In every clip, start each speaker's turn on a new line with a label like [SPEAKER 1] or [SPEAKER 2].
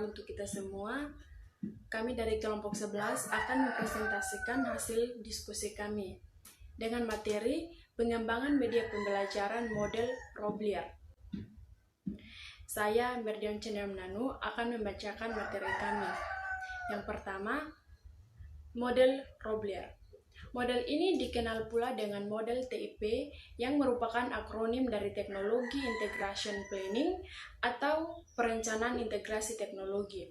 [SPEAKER 1] untuk kita semua. Kami dari kelompok 11 akan mempresentasikan hasil diskusi kami dengan materi pengembangan media pembelajaran model Roblier. Saya Merdion Cendermnanu akan membacakan materi kami. Yang pertama, model Roblier. Model ini dikenal pula dengan model TIP yang merupakan akronim dari Teknologi Integration Planning atau Perencanaan Integrasi Teknologi.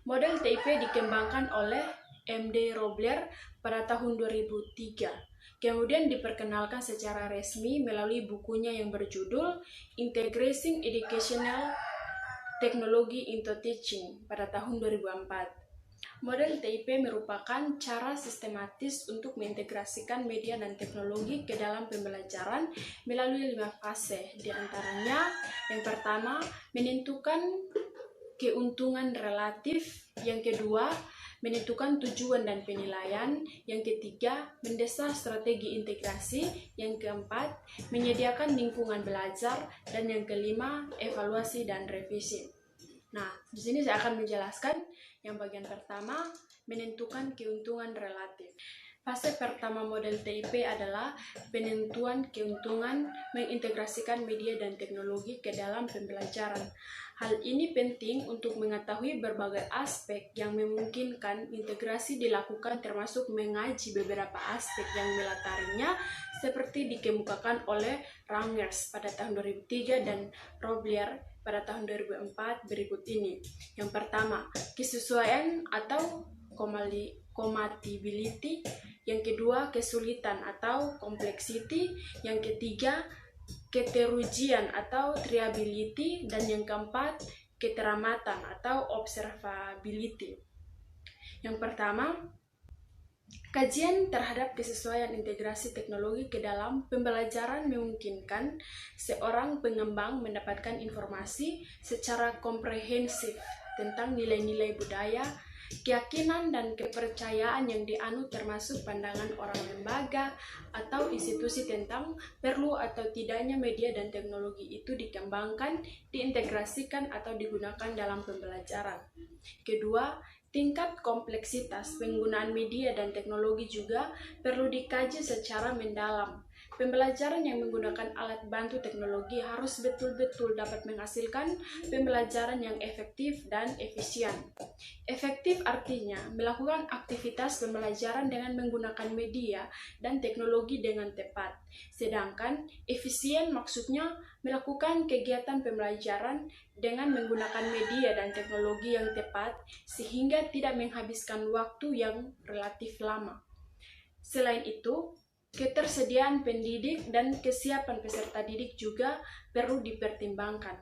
[SPEAKER 1] Model TIP dikembangkan oleh MD Roblier pada tahun 2003. Kemudian diperkenalkan secara resmi melalui bukunya yang berjudul Integrating Educational Technology into Teaching pada tahun 2004. Model TIP merupakan cara sistematis untuk mengintegrasikan media dan teknologi ke dalam pembelajaran melalui 5 fase. Di antaranya, yang pertama, menentukan keuntungan relatif. Yang kedua, menentukan tujuan dan penilaian. Yang ketiga, mendesain strategi integrasi. Yang keempat, menyediakan lingkungan belajar. Dan yang kelima, evaluasi dan revisi. Nah, di sini saya akan menjelaskan yang bagian pertama, menentukan keuntungan relatif. Fase pertama model TIP adalah penentuan keuntungan mengintegrasikan media dan teknologi ke dalam pembelajaran. Hal ini penting untuk mengetahui berbagai aspek yang memungkinkan integrasi dilakukan, termasuk mengaji beberapa aspek yang melatarinya seperti dikemukakan oleh Rangers pada tahun 2003 dan Roblier pada tahun 2004 berikut ini. Yang pertama, kesesuaian atau compatibility. Yang kedua, kesulitan atau complexity. Yang ketiga, keterujian atau triability. Dan yang keempat, keteramatan atau observability. Yang pertama, kajian terhadap kesesuaian integrasi teknologi ke dalam pembelajaran memungkinkan seorang pengembang mendapatkan informasi secara komprehensif tentang nilai-nilai budaya, keyakinan dan kepercayaan yang dianut, termasuk pandangan orang lembaga atau institusi tentang perlu atau tidaknya media dan teknologi itu dikembangkan, diintegrasikan atau digunakan dalam pembelajaran. Kedua, tingkat kompleksitas penggunaan media dan teknologi juga perlu dikaji secara mendalam. Pembelajaran yang menggunakan alat bantu teknologi harus betul-betul dapat menghasilkan pembelajaran yang efektif dan efisien. Efektif artinya melakukan aktivitas pembelajaran dengan menggunakan media dan teknologi dengan tepat. Sedangkan efisien maksudnya melakukan kegiatan pembelajaran dengan menggunakan media dan teknologi yang tepat sehingga tidak menghabiskan waktu yang relatif lama. Selain itu, ketersediaan pendidik dan kesiapan peserta didik juga perlu dipertimbangkan.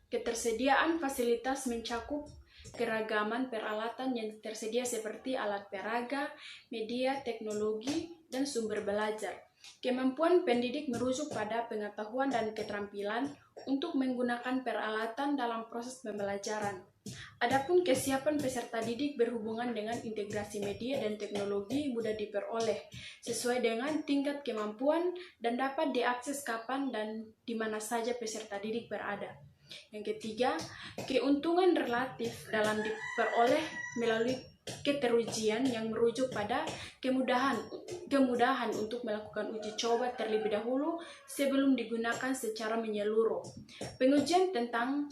[SPEAKER 1] Ketersediaan fasilitas mencakup keragaman peralatan yang tersedia seperti alat peraga, media, teknologi, dan sumber belajar. Kemampuan pendidik merujuk pada pengetahuan dan keterampilan untuk menggunakan peralatan dalam proses pembelajaran. Adapun kesiapan peserta didik berhubungan dengan integrasi media dan teknologi mudah diperoleh sesuai dengan tingkat kemampuan dan dapat diakses kapan dan di mana saja peserta didik berada. Yang ketiga, keuntungan relatif dalam diperoleh melalui keterujian yang merujuk pada kemudahan untuk melakukan uji coba terlebih dahulu sebelum digunakan secara menyeluruh. Pengujian tentang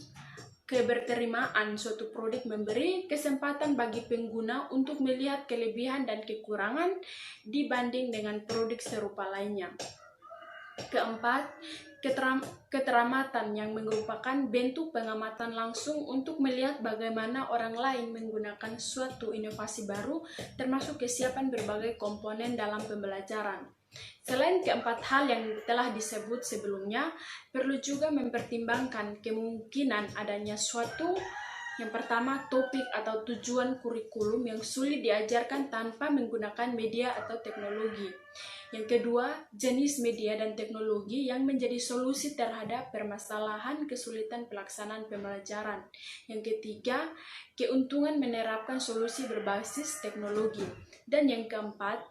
[SPEAKER 1] keberterimaan suatu produk memberi kesempatan bagi pengguna untuk melihat kelebihan dan kekurangan dibanding dengan produk serupa lainnya. Keempat, keteramatan yang merupakan bentuk pengamatan langsung untuk melihat bagaimana orang lain menggunakan suatu inovasi baru, termasuk kesiapan berbagai komponen dalam pembelajaran. Selain keempat hal yang telah disebut sebelumnya, perlu juga mempertimbangkan kemungkinan adanya suatu, yang pertama, topik atau tujuan kurikulum yang sulit diajarkan tanpa menggunakan media atau teknologi. Yang kedua, jenis media dan teknologi yang menjadi solusi terhadap permasalahan kesulitan pelaksanaan pembelajaran. Yang ketiga, keuntungan menerapkan solusi berbasis teknologi. Dan yang keempat,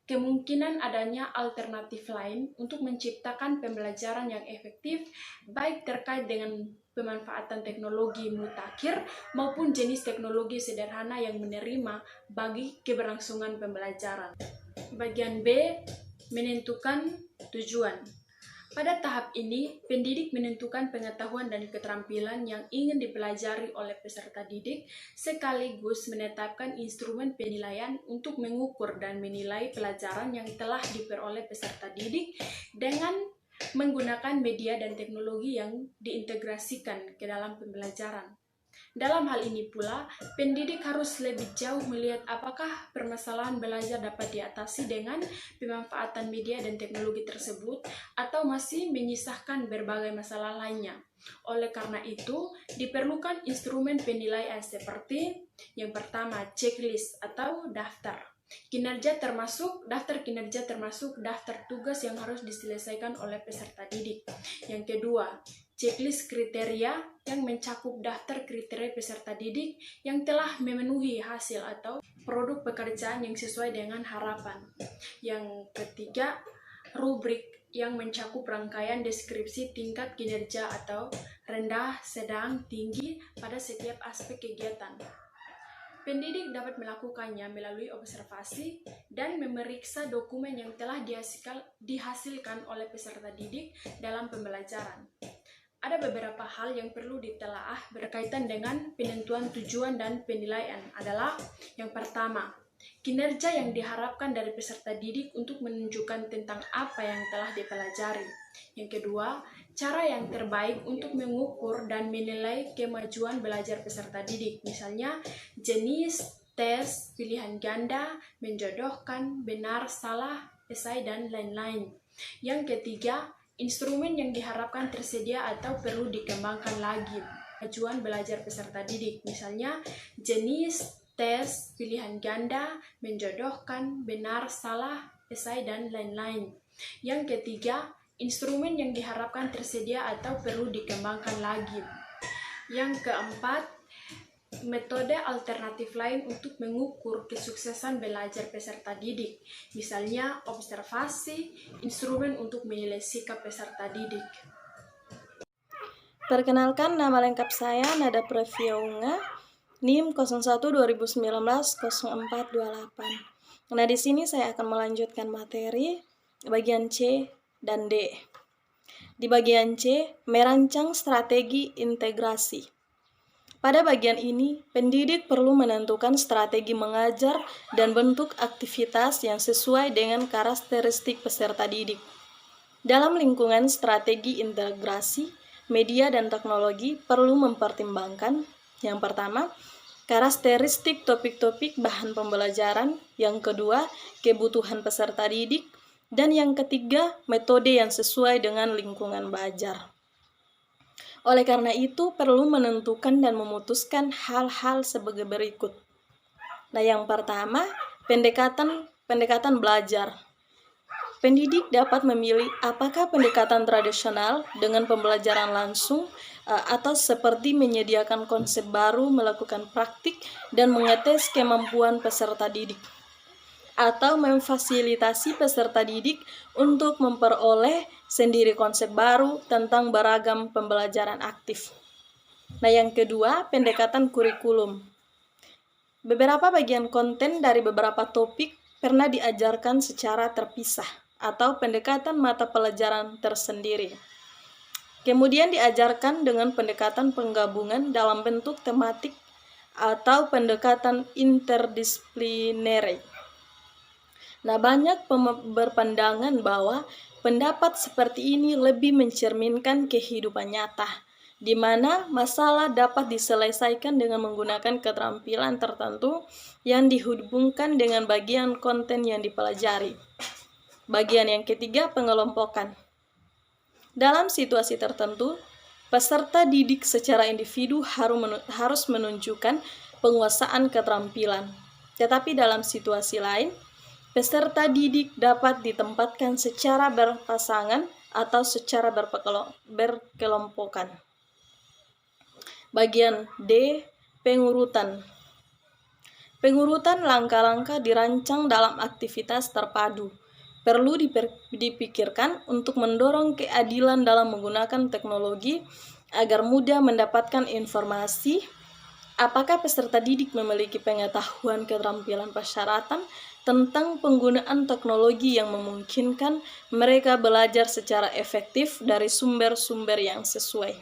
[SPEAKER 1] kemungkinan adanya alternatif lain untuk menciptakan pembelajaran yang efektif, baik terkait dengan pemanfaatan teknologi mutakhir maupun jenis teknologi sederhana yang menerima bagi keberlangsungan pembelajaran. Bagian B, menentukan tujuan. Pada tahap ini, pendidik menentukan pengetahuan dan keterampilan yang ingin dipelajari oleh peserta didik, sekaligus menetapkan instrumen penilaian untuk mengukur dan menilai pelajaran yang telah diperoleh peserta didik dengan menggunakan media dan teknologi yang diintegrasikan ke dalam pembelajaran. Dalam hal ini pula, pendidik harus lebih jauh melihat apakah permasalahan belajar dapat diatasi dengan pemanfaatan media dan teknologi tersebut atau masih menyisahkan berbagai masalah lainnya. Oleh karena itu, diperlukan instrumen penilaian seperti yang pertama, checklist atau daftar kinerja termasuk daftar tugas yang harus diselesaikan oleh peserta didik. Yang kedua, checklist kriteria yang mencakup daftar kriteria peserta didik yang telah memenuhi hasil atau produk pekerjaan yang sesuai dengan harapan. Yang ketiga, rubrik yang mencakup rangkaian deskripsi tingkat kinerja atau rendah, sedang, tinggi pada setiap aspek kegiatan. Pendidik dapat melakukannya melalui observasi dan memeriksa dokumen yang telah dihasilkan oleh peserta didik dalam pembelajaran. Ada beberapa hal yang perlu ditelaah berkaitan dengan penentuan tujuan dan penilaian adalah yang pertama, kinerja yang diharapkan dari peserta didik untuk menunjukkan tentang apa yang telah dipelajari. Yang kedua, cara yang terbaik untuk mengukur dan menilai kemajuan belajar peserta didik, misalnya jenis, tes, pilihan ganda, menjodohkan, benar, salah, esai, dan lain-lain. Yang ketiga, instrumen yang diharapkan tersedia atau perlu dikembangkan lagi. Kemajuan belajar peserta didik, misalnya jenis, tes, pilihan ganda, menjodohkan, benar, salah, esai, dan lain-lain. Yang ketiga, instrumen yang diharapkan tersedia atau perlu dikembangkan lagi. Yang keempat, metode alternatif lain untuk mengukur kesuksesan belajar peserta didik, misalnya observasi, instrumen untuk menilai sikap peserta didik.
[SPEAKER 2] Perkenalkan, nama lengkap saya Nada Previaunga, NIM 01-2019-0428. Nah, di sini saya akan melanjutkan materi bagian C dan D. Di bagian C, merancang strategi integrasi. Pada bagian ini, pendidik perlu menentukan strategi mengajar dan bentuk aktivitas yang sesuai dengan karakteristik peserta didik. Dalam lingkungan strategi integrasi, media dan teknologi perlu mempertimbangkan yang pertama, karakteristik topik-topik bahan pembelajaran, yang kedua, kebutuhan peserta didik, dan yang ketiga, metode yang sesuai dengan lingkungan belajar. Oleh karena itu, perlu menentukan dan memutuskan hal-hal sebagai berikut. Nah, yang pertama, pendekatan belajar. Pendidik dapat memilih apakah pendekatan tradisional dengan pembelajaran langsung atau seperti menyediakan konsep baru, melakukan praktik, dan mengetes kemampuan peserta didik, atau memfasilitasi peserta didik untuk memperoleh sendiri konsep baru tentang beragam pembelajaran aktif. Nah, yang kedua, pendekatan kurikulum. Beberapa bagian konten dari beberapa topik pernah diajarkan secara terpisah atau pendekatan mata pelajaran tersendiri. Kemudian diajarkan dengan pendekatan penggabungan dalam bentuk tematik atau pendekatan interdisipliner. Nah, banyak berpandangan bahwa pendapat seperti ini lebih mencerminkan kehidupan nyata, di mana masalah dapat diselesaikan dengan menggunakan keterampilan tertentu yang dihubungkan dengan bagian konten yang dipelajari. Bagian yang ketiga, pengelompokan. Dalam situasi tertentu, peserta didik secara individu harus menunjukkan penguasaan keterampilan. Tetapi dalam situasi lain, peserta didik dapat ditempatkan secara berpasangan atau secara berkelompokan. Bagian D, pengurutan. Pengurutan langkah-langkah dirancang dalam aktivitas terpadu. Perlu dipikirkan untuk mendorong keadilan dalam menggunakan teknologi agar mudah mendapatkan informasi apakah peserta didik memiliki pengetahuan keterampilan persyaratan tentang penggunaan teknologi yang memungkinkan mereka belajar secara efektif dari sumber-sumber yang sesuai.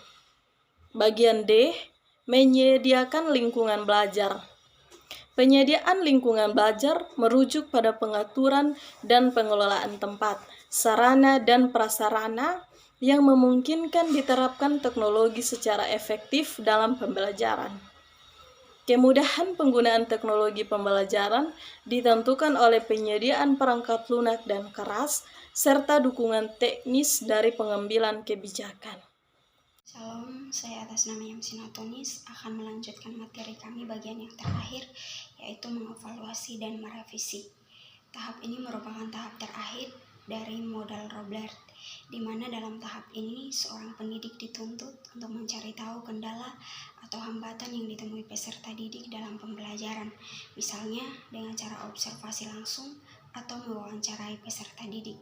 [SPEAKER 2] Bagian D, menyediakan lingkungan belajar. Penyediaan lingkungan belajar merujuk pada pengaturan dan pengelolaan tempat, sarana dan prasarana yang memungkinkan diterapkan teknologi secara efektif dalam pembelajaran. Kemudahan penggunaan teknologi pembelajaran ditentukan oleh penyediaan perangkat lunak dan keras, serta dukungan teknis dari pengambilan kebijakan.
[SPEAKER 3] Shalom, saya atas nama Yamsin Atonis akan melanjutkan materi kami bagian yang terakhir, yaitu mengevaluasi dan merevisi. Tahap ini merupakan tahap terakhir dari modal Robler, di mana dalam tahap ini seorang pendidik dituntut untuk mencari tahu kendala atau hambatan yang ditemui peserta didik dalam pembelajaran, misalnya dengan cara observasi langsung atau mewawancarai peserta didik.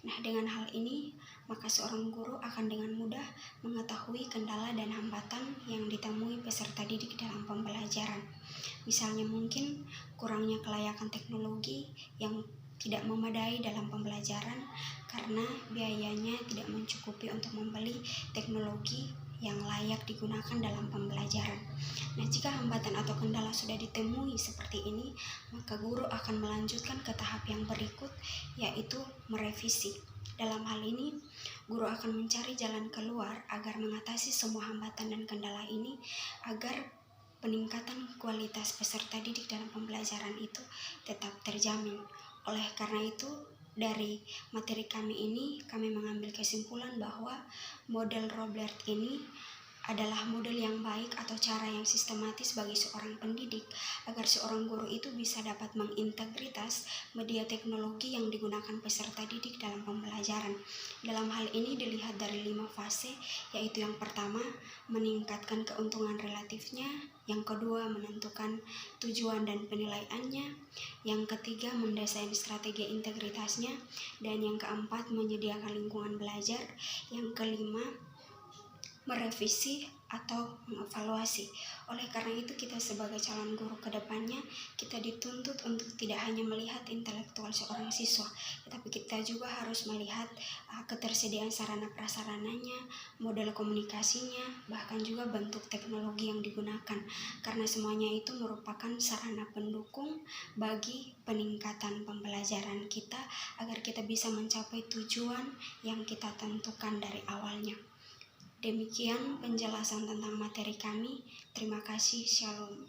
[SPEAKER 3] Nah, dengan hal ini, maka seorang guru akan dengan mudah mengetahui kendala dan hambatan yang ditemui peserta didik dalam pembelajaran. Misalnya mungkin kurangnya kelayakan teknologi yang tidak memadai dalam pembelajaran karena biayanya tidak mencukupi untuk membeli teknologi yang layak digunakan dalam pembelajaran. Nah, jika hambatan atau kendala sudah ditemui seperti ini, maka guru akan melanjutkan ke tahap yang berikut, yaitu merevisi. Dalam hal ini, guru akan mencari jalan keluar agar mengatasi semua hambatan dan kendala ini agar peningkatan kualitas peserta didik dalam pembelajaran itu tetap terjamin. Oleh karena itu, dari materi kami ini, kami mengambil kesimpulan bahwa model Robler ini adalah model yang baik atau cara yang sistematis bagi seorang pendidik agar seorang guru itu bisa dapat mengintegritas media teknologi yang digunakan peserta didik dalam pembelajaran. Dalam hal ini dilihat dari 5 fase, yaitu yang pertama, meningkatkan keuntungan relatifnya, yang kedua, menentukan tujuan dan penilaiannya, yang ketiga, mendesain strategi integritasnya, dan yang keempat, menyediakan lingkungan belajar, yang kelima, merevisi atau mengevaluasi. Oleh karena itu, kita sebagai calon guru ke depannya, kita dituntut untuk tidak hanya melihat intelektual seorang siswa, tetapi kita juga harus melihat ketersediaan sarana prasarananya, model komunikasinya, bahkan juga bentuk teknologi yang digunakan, karena semuanya itu merupakan sarana pendukung bagi peningkatan pembelajaran kita agar kita bisa mencapai tujuan yang kita tentukan dari awalnya. Demikian penjelasan tentang materi kami. Terima kasih. Shalom.